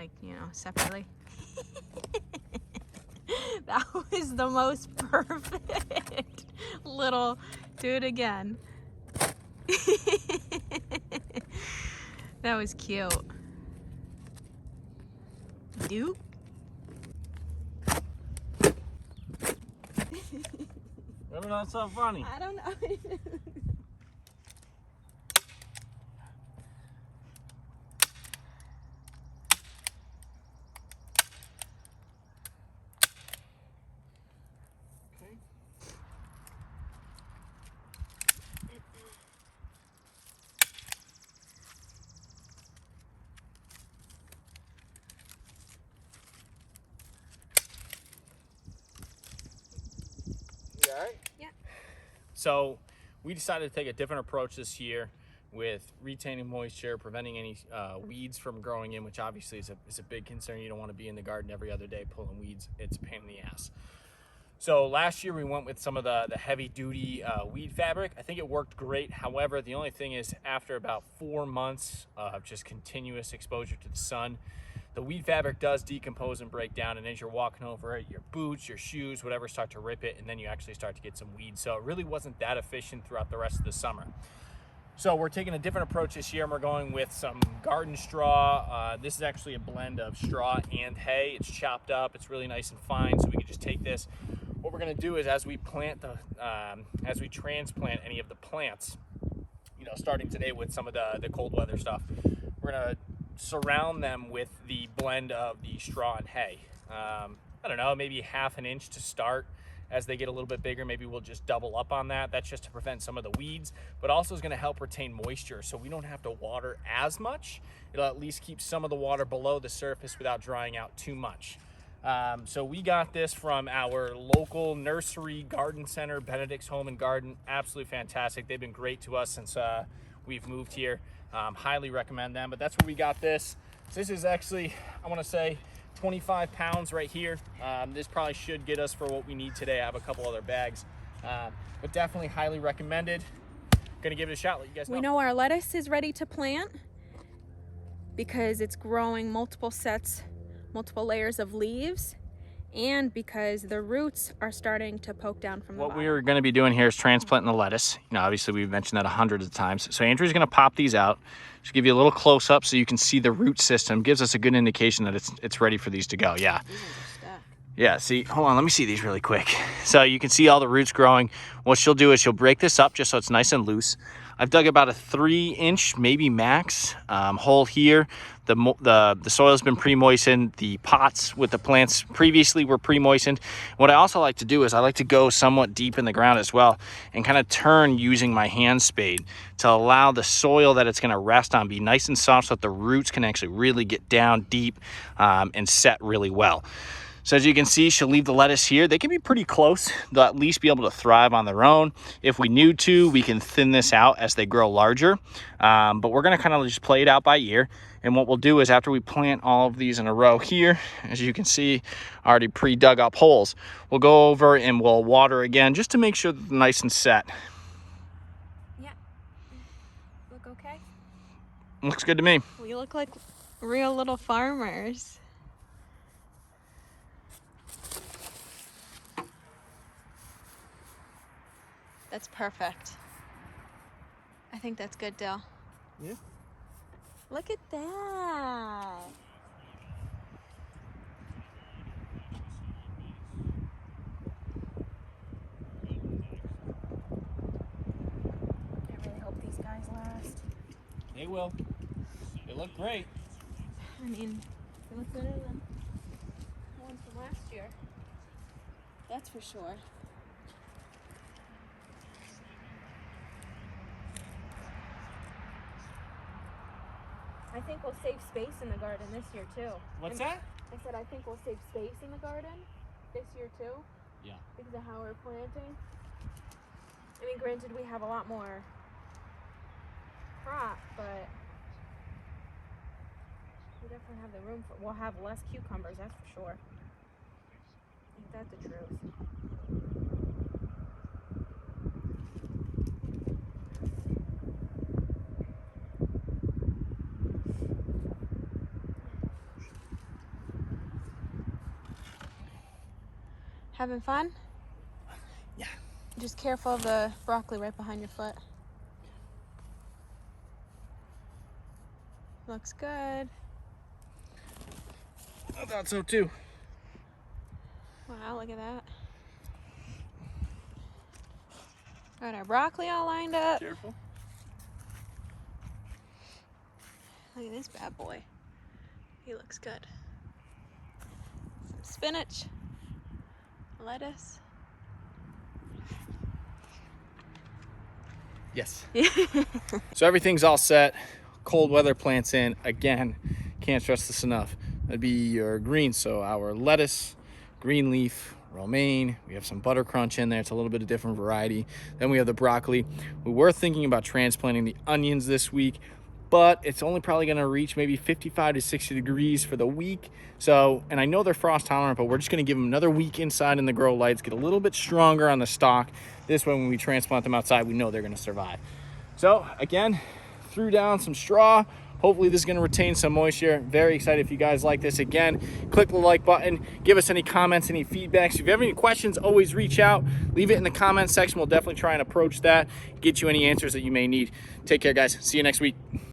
like, you know, separately. That was the most perfect little, do it again. That was cute. Duke. Maybe not so funny. I don't know. You all right? Yeah. So we decided to take a different approach this year with retaining moisture, preventing any weeds from growing in, which obviously is a big concern. You don't want to be in the garden every other day pulling weeds. It's a pain in the ass. So last year we went with some of the heavy duty weed fabric. I think it worked great. However, the only thing is after about 4 months of just continuous exposure to the sun, the weed fabric does decompose and break down, and as you're walking over it, your boots, your shoes, whatever, start to rip it, and then you actually start to get some weeds. So it really wasn't that efficient throughout the rest of the summer. So we're taking a different approach this year, and we're going with some garden straw. This is actually a blend of straw and hay. It's chopped up, it's really nice and fine, so we can just take this. What we're gonna do is as we transplant any of the plants, you know, starting today with some of the cold weather stuff, we're gonna surround them with the blend of the straw and hay. I don't know, maybe ½ an inch to start. As they get a little bit bigger, maybe we'll just double up on that. That's just to prevent some of the weeds, but also is gonna help retain moisture so we don't have to water as much. It'll at least keep some of the water below the surface without drying out too much. So we got this from our local nursery garden center, Benedict's Home and Garden. Absolutely fantastic. They've been great to us since we've moved here. Highly recommend them, but that's where we got this. So this is actually, I wanna say, 25 pounds right here. This probably should get us for what we need today. I have a couple other bags, but definitely highly recommended. Gonna give it a shot, let you guys know. We know our lettuce is ready to plant because it's growing multiple layers of leaves, and because the roots are starting to poke down from the bottom. What we're going to be doing here is transplanting the lettuce. You know, obviously we've mentioned that hundreds of times. So Andrew's going to pop these out. Just give you a little close up so you can see the root system. Gives us a good indication that it's ready for these to go. Yeah. Yeah, see, hold on, let me see these really quick. So you can see all the roots growing. What she'll do is she'll break this up just so it's nice and loose. I've dug about a 3-inch, maybe max, hole here. The soil's been pre-moistened. The pots with the plants previously were pre-moistened. What I also like to do is I like to go somewhat deep in the ground as well and kind of turn using my hand spade to allow the soil that it's going to rest on be nice and soft so that the roots can actually really get down deep and set really well. So as you can see, she'll leave the lettuce here. They can be pretty close. They'll at least be able to thrive on their own. If we need to, we can thin this out as they grow larger. But we're gonna kind of just play it out by ear. And what we'll do is after we plant all of these in a row here, as you can see, already pre-dug up holes, we'll go over and we'll water again just to make sure that they're nice and set. Yeah. Look okay? Looks good to me. We look like real little farmers. That's perfect. I think that's good, Dill. Yeah. Look at that. I really hope these guys last. They will. They look great. I mean, they look better than the ones from last year. That's for sure. I think we'll save space in the garden this year too. What's that? I said I think we'll save space in the garden this year too. Yeah. Because of how we're planting. I mean, granted, we have a lot more crop, but we definitely have the room for. We'll have less cucumbers, that's for sure. Ain't that the truth? Having fun? Yeah. Just careful of the broccoli right behind your foot. Looks good. I thought so too. Wow, look at that. Got our broccoli all lined up. Careful. Look at this bad boy. He looks good. Some spinach, lettuce. Yes. So everything's all set. Cold weather plants in. Again, can't stress this enough. That'd be your greens. So our lettuce, green leaf, romaine. We have some butter crunch in there. It's a little bit of different variety. Then we have the broccoli. We were thinking about transplanting the onions this week, but it's only probably going to reach maybe 55 to 60 degrees for the week. So, and I know they're frost tolerant, but we're just going to give them another week inside in the grow lights, get a little bit stronger on the stalk. This way, when we transplant them outside, we know they're going to survive. So again, threw down some straw. Hopefully this is going to retain some moisture. Very excited if you guys like this. Again, click the like button. Give us any comments, any feedbacks. If you have any questions, always reach out. Leave it in the comments section. We'll definitely try and approach that, get you any answers that you may need. Take care, guys. See you next week.